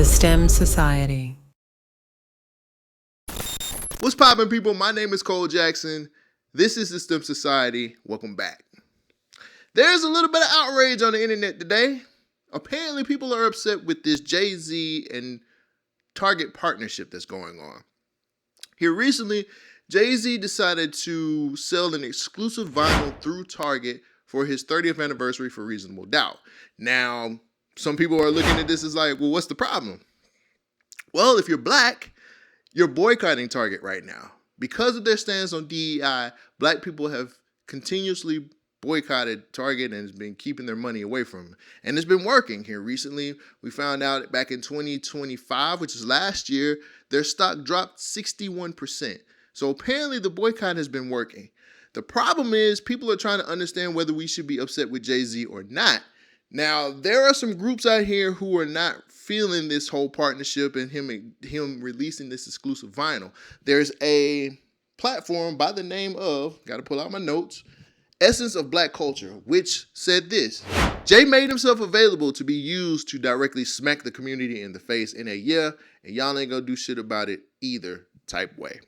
The STEM Society. What's poppin', people? My name is Cole Jackson. This is the STEM Society. Welcome back. There's a little bit of outrage on the internet today. Apparently, people are upset with this Jay-Z and Target partnership that's going on. Here recently, Jay-Z decided to sell an exclusive vinyl through Target for his 30th anniversary for Reasonable Doubt. Now, some people are looking at this as like, well, what's the problem? Well, if you're black, you're boycotting Target right now. Because of their stance on DEI, black people have continuously boycotted Target and has been keeping their money away from them. And it's been working. Here recently, we found out back in 2025, which is last year, their stock dropped 61%. So apparently the boycott has been working. The problem is people are trying to understand whether we should be upset with Jay-Z or not. Now, there are some groups out here who are not feeling this whole partnership and him releasing this exclusive vinyl. There's a platform by the name of, got to pull out my notes, Essence of Black Culture, which said this: Jay made himself available to be used to directly smack the community in the face in a and y'all ain't gonna do shit about it either type way.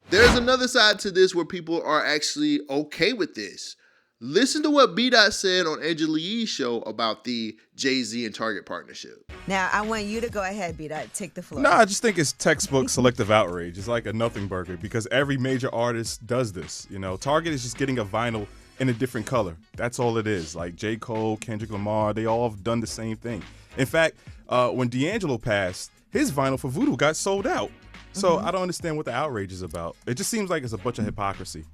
There's another side to this where people are actually okay with this. Listen to what B-Dot said on Angela Yee's show about the Jay-Z and Target partnership. Now, I want you to go ahead, B-Dot. Take the floor. No, I just think it's textbook selective outrage. It's like a nothing burger because every major artist does this. You know, Target is just getting a vinyl in a different color. That's all it is. Like J. Cole, Kendrick Lamar, they all have done the same thing. In fact, when D'Angelo passed, his vinyl for Voodoo got sold out. So I don't understand what the outrage is about. It just seems like it's a bunch of hypocrisy.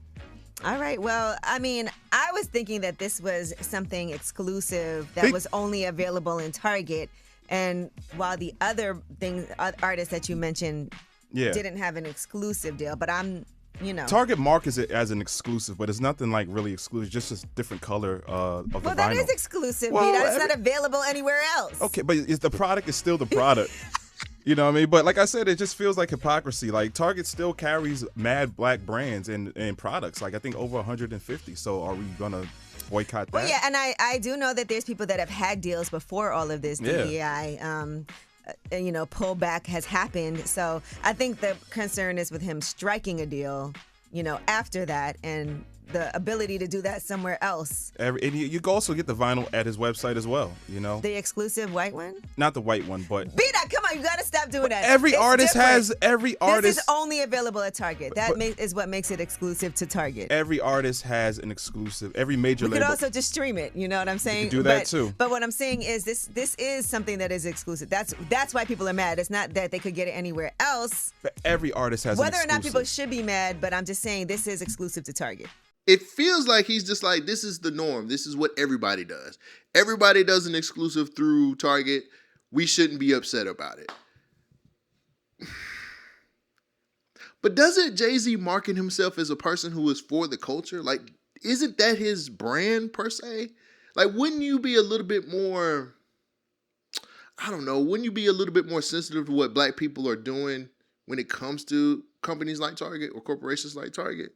All right. Well, I mean, I was thinking that this was something exclusive that was only available in Target. And while the other artists that you mentioned didn't have an exclusive deal, but Target markets it as an exclusive, but it's nothing like really exclusive, just a different color of the vinyl. Well, that is exclusive, well, it's not available anywhere else. Okay, but the product is still the product. You know what I mean? But like I said, it just feels like hypocrisy. Like Target still carries mad black brands and products. Like I think over 150. So are we gonna boycott that? Well, yeah, and I do know that there's people that have had deals before all of this DEI. Pullback has happened. So I think the concern is with him striking a deal, after that, and the ability to do that somewhere else. And you can also get the vinyl at his website as well, The exclusive white one? Not the white one, but... B-Dot, come on, you gotta stop doing that. Every artist. This is only available at Target. That is what makes it exclusive to Target. Every artist has an exclusive. Every major label... We could also just stream it, you know what I'm saying? You can do that too. But what I'm saying is this is something that is exclusive. That's why people are mad. It's not that they could get it anywhere else. But every artist has an exclusive. Whether or not people should be mad, but I'm just saying this is exclusive to Target. It feels like he's just like, this is the norm. This is what everybody does. Everybody does an exclusive through Target. We shouldn't be upset about it. But doesn't Jay-Z market himself as a person who is for the culture? Like, isn't that his brand per se? Like, wouldn't you be a little bit more, wouldn't you be a little bit more sensitive to what black people are doing when it comes to companies like Target or corporations like Target?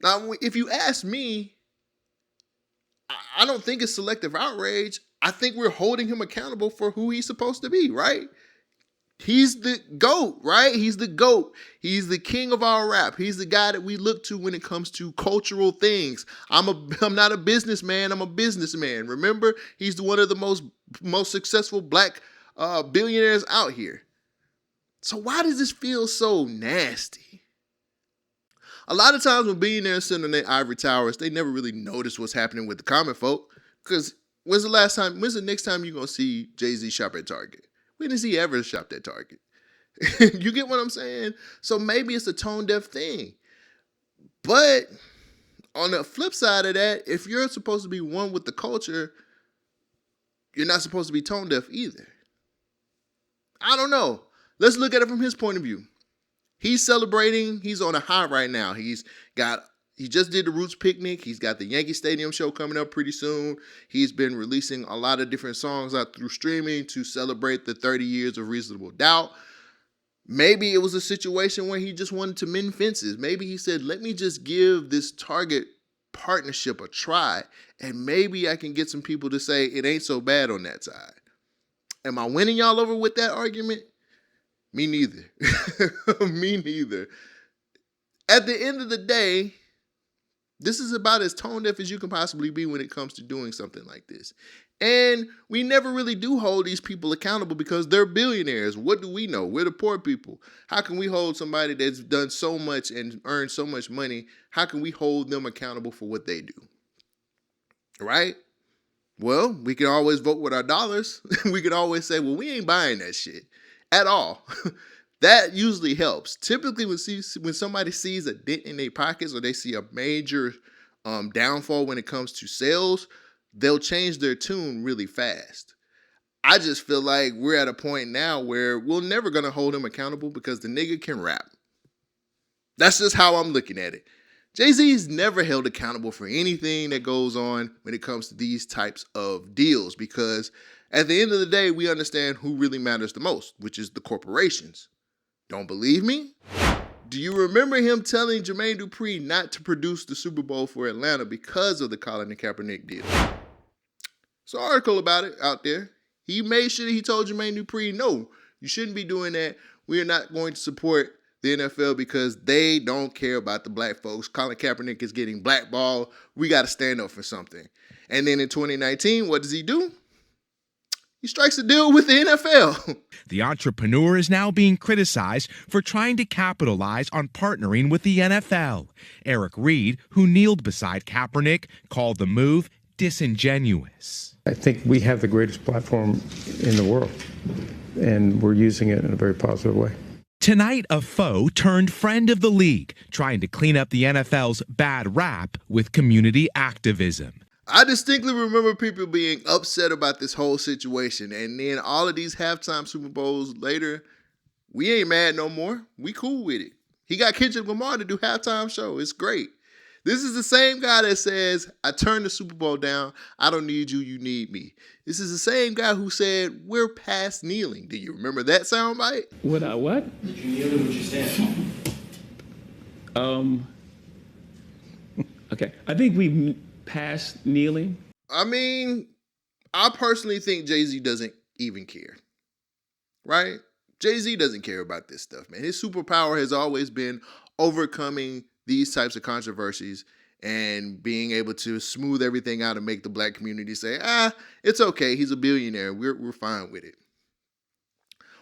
Now, if you ask me, I don't think it's selective outrage. I think we're holding him accountable for who he's supposed to be, right? He's the GOAT, right? He's the GOAT. He's the king of our rap. He's the guy that we look to when it comes to cultural things. I'm not a businessman. I'm a businessman. Remember, he's one of the most successful black billionaires out here. So why does this feel so nasty? A lot of times when billionaires sit on their ivory towers, they never really notice what's happening with the common folk. Because when's the next time you're going to see Jay-Z shop at Target? When has he ever shopped at Target? You get what I'm saying? So maybe it's a tone-deaf thing. But on the flip side of that, if you're supposed to be one with the culture, you're not supposed to be tone-deaf either. I don't know. Let's look at it from his point of view. He's celebrating. He's on a high right now. He just did the Roots Picnic. He's got the Yankee Stadium show coming up pretty soon. He's been releasing a lot of different songs out through streaming to celebrate the 30 years of Reasonable Doubt. Maybe it was a situation where he just wanted to mend fences. Maybe he said, let me just give this Target partnership a try, and maybe I can get some people to say it ain't so bad on that side. Am I winning y'all over with that argument? Me neither. Me neither. At the end of the day, this is about as tone deaf as you can possibly be when it comes to doing something like this. And we never really do hold these people accountable because they're billionaires. What do we know? We're the poor people. How can we hold somebody that's done so much and earned so much money? How can we hold them accountable for what they do? Right? Well, we can always vote with our dollars. We can always say, well, we ain't buying that shit at all. That usually helps. Typically, when somebody sees a dent in their pockets or they see a major downfall when it comes to sales, they'll change their tune really fast. I just feel like we're at a point now where we're never going to hold him accountable because the nigga can rap. That's just how I'm looking at it. Jay-Z's never held accountable for anything that goes on when it comes to these types of deals because at the end of the day, we understand who really matters the most, which is the corporations. Don't believe me? Do you remember him telling Jermaine Dupri not to produce the Super Bowl for Atlanta because of the Colin and Kaepernick deal? There's an article about it out there. He made sure that he told Jermaine Dupri, no, you shouldn't be doing that. We are not going to support the NFL because they don't care about the black folks. Colin Kaepernick is getting blackballed. We got to stand up for something. And then in 2019, what does he do? He strikes a deal with the NFL. The entrepreneur is now being criticized for trying to capitalize on partnering with the NFL. Eric Reed, who kneeled beside Kaepernick, called the move disingenuous. I think we have the greatest platform in the world, and we're using it in a very positive way. Tonight, a foe turned friend of the league, trying to clean up the NFL's bad rap with community activism. I distinctly remember people being upset about this whole situation. And then all of these halftime Super Bowls later, we ain't mad no more. We cool with it. He got Kendrick Lamar to do halftime show. It's great. This is the same guy that says, I turned the Super Bowl down. I don't need you. You need me. This is the same guy who said, we're past kneeling. Do you remember that soundbite? What? Did you kneel or would you stand? Okay. I think we've passed kneeling. I mean, I personally think Jay-Z doesn't even care. Right? Jay-Z doesn't care about this stuff, man. His superpower has always been overcoming these types of controversies and being able to smooth everything out and make the black community say, it's okay. He's a billionaire. We're fine with it.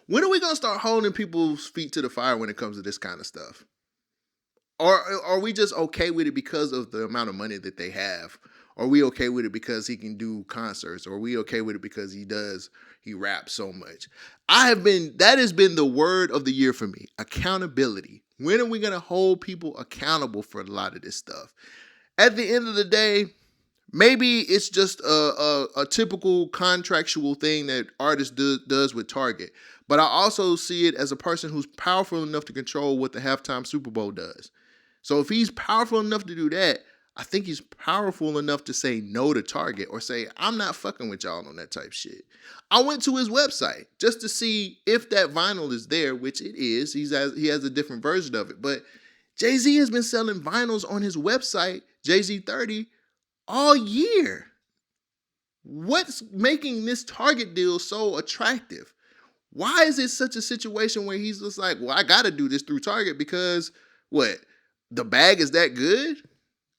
When are we going to start holding people's feet to the fire when it comes to this kind of stuff? Or are we just okay with it because of the amount of money that they have? Are we okay with it because he can do concerts? Or are we okay with it because he raps so much? That has been the word of the year for me. Accountability. When are we going to hold people accountable for a lot of this stuff? At the end of the day, maybe it's just a typical contractual thing that artists does with Target. But I also see it as a person who's powerful enough to control what the halftime Super Bowl does. So if he's powerful enough to do that, I think he's powerful enough to say no to Target or say, I'm not fucking with y'all on that type shit. I went to his website just to see if that vinyl is there, which it is. He has a different version of it. But Jay-Z has been selling vinyls on his website, Jay-Z 30, all year. What's making this Target deal so attractive? Why is it such a situation where he's just like, well, I got to do this through Target because what? The bag is that good?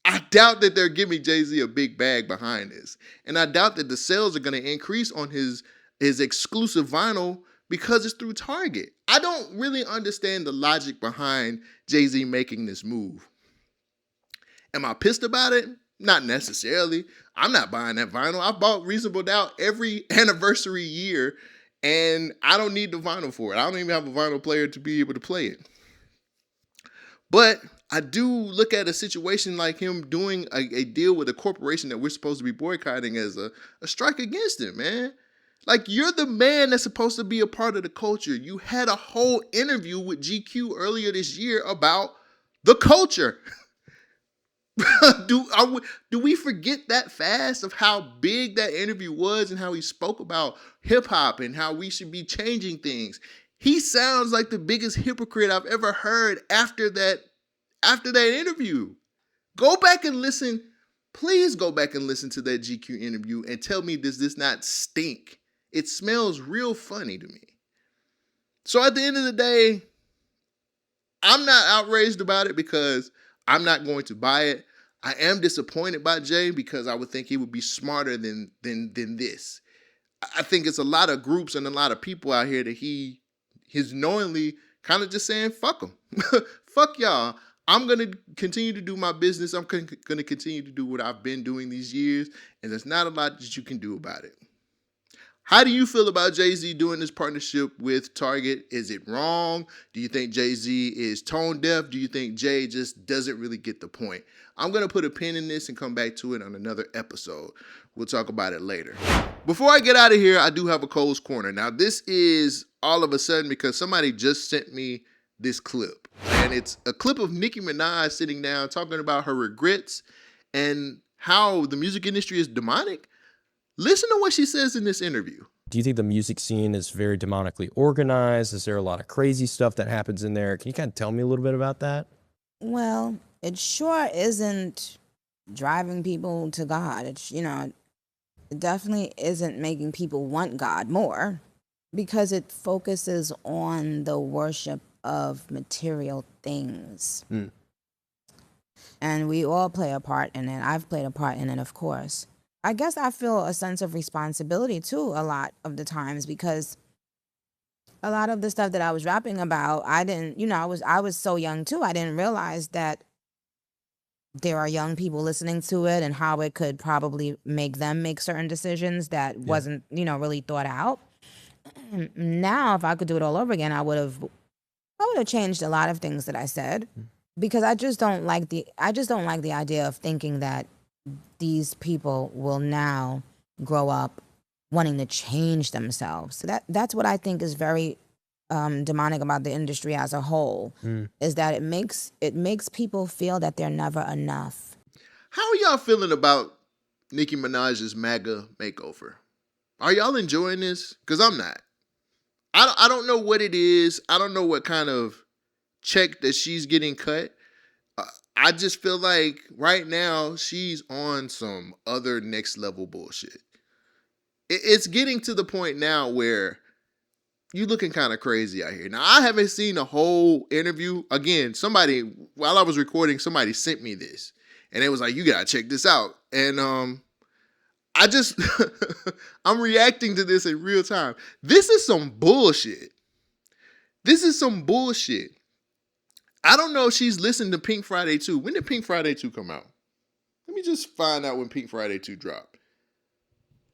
I doubt that they're giving Jay-Z a big bag behind this. And I doubt that the sales are going to increase on his exclusive vinyl because it's through Target. I don't really understand the logic behind Jay-Z making this move. Am I pissed about it? Not necessarily. I'm not buying that vinyl. I've bought Reasonable Doubt every anniversary year, and I don't need the vinyl for it. I don't even have a vinyl player to be able to play it. But I do look at a situation like him doing a deal with a corporation that we're supposed to be boycotting as a strike against him, man. Like, you're the man that's supposed to be a part of the culture. You had a whole interview with GQ earlier this year about the culture. Do we forget that fast of how big that interview was and how he spoke about hip-hop and how we should be changing things? He sounds like the biggest hypocrite I've ever heard after that interview. Go back and listen. Please go back and listen to that GQ interview and tell me, does this not stink It smells real funny to me. So at the end of the day, I'm not outraged about it because I'm not going to buy it. I am disappointed by Jay because I would think he would be smarter than this. I think it's a lot of groups and a lot of people out here that he's knowingly kind of just saying, fuck them. Fuck y'all. I'm going to continue to do my business. I'm going to continue to do what I've been doing these years. And there's not a lot that you can do about it. How do you feel about Jay-Z doing this partnership with Target? Is it wrong? Do you think Jay-Z is tone deaf? Do you think Jay just doesn't really get the point? I'm going to put a pin in this and come back to it on another episode. We'll talk about it later. Before I get out of here, I do have a Cole's Corner. Now, this is all of a sudden because somebody just sent me this clip. And it's a clip of Nicki Minaj sitting down talking about her regrets and how the music industry is demonic. Listen to what she says in this interview. Do you think the music scene is very demonically organized? Is there a lot of crazy stuff that happens in there? Can you kind of tell me a little bit about that? Well, it sure isn't driving people to God. It's, it definitely isn't making people want God more because it focuses on the worship of material things. And we all play a part in it. I've played a part in it, of course. I guess I feel a sense of responsibility too a lot of the times because a lot of the stuff that I was rapping about, I didn't, I was so young too. I didn't realize that there are young people listening to it and how it could probably make them make certain decisions that wasn't, really thought out. Now, if I could do it all over again, I would have changed a lot of things that I said because I just don't like the idea of thinking that these people will now grow up wanting to change themselves. So that's what I think is very demonic about the industry as a whole, is that it makes people feel that they're never enough. How are y'all feeling about Nicki Minaj's MAGA makeover? Are y'all enjoying this? Because I'm not. I don't know what it is. I don't know what kind of check that she's getting cut. I just feel like right now she's on some other next level bullshit. It's getting to the point now where you looking kind of crazy out here. Now, I haven't seen a whole interview. Again, while I was recording, somebody sent me this. And it was like, you gotta check this out. And I just, I'm reacting to this in real time. This is some bullshit. I don't know if she's listened to Pink Friday 2. When did Pink Friday 2 come out? Let me just find out when Pink Friday 2 dropped.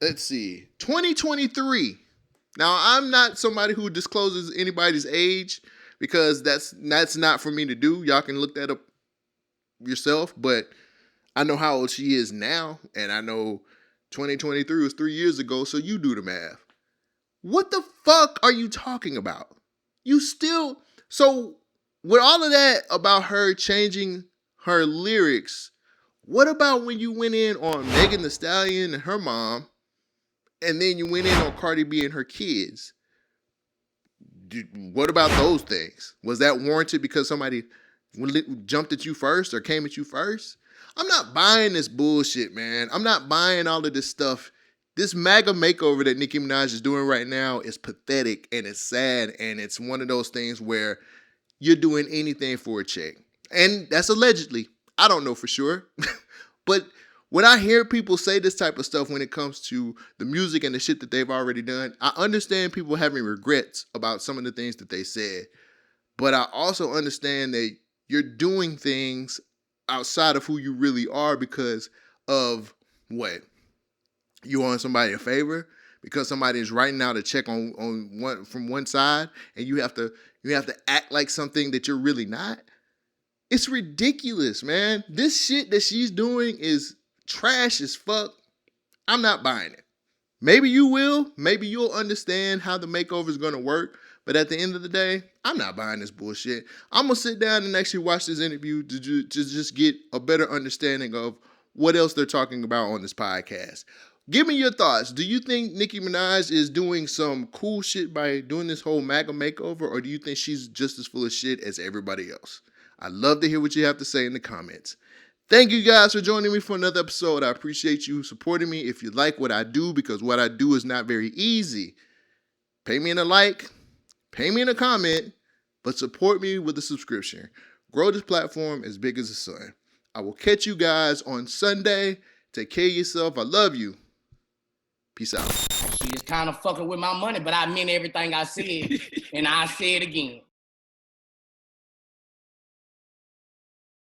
Let's see. 2023. Now, I'm not somebody who discloses anybody's age because that's not for me to do. Y'all can look that up yourself, but I know how old she is now, and I know 2023 was 3 years ago, so you do the math. What the fuck are you talking about? So with all of that about her changing her lyrics, what about when you went in on Megan Thee Stallion and her mom, and then you went in on Cardi B and her kids? What about those things? Was that warranted because somebody jumped at you first or came at you first? I'm not buying this bullshit, man. I'm not buying all of this stuff. This MAGA makeover that Nicki Minaj is doing right now is pathetic and it's sad, and it's one of those things where you're doing anything for a check. And that's allegedly. I don't know for sure. But when I hear people say this type of stuff when it comes to the music and the shit that they've already done, I understand people having regrets about some of the things that they said. But I also understand that you're doing things outside of who you really are because of what? You want somebody a favor? Because somebody is writing out a check on one from one side, and you have to act like something that you're really not. It's ridiculous, man. This shit that she's doing is trash as fuck. I'm not buying it. Maybe you will. Maybe you'll understand how the makeover is going to work. But at the end of the day, I'm not buying this bullshit. I'm going to sit down and actually watch this interview to just get a better understanding of what else they're talking about on this podcast. Give me your thoughts. Do you think Nicki Minaj is doing some cool shit by doing this whole MAGA makeover, or do you think she's just as full of shit as everybody else? I'd love to hear what you have to say in the comments. Thank you guys for joining me for another episode. I appreciate you supporting me. If you like what I do, because what I do is not very easy, pay me in a like, pay me in a comment, but support me with a subscription. Grow this platform as big as the sun. I will catch you guys on Sunday. Take care of yourself. I love you. Peace out. She is kind of fucking with my money, but I meant everything I said, and I say it again.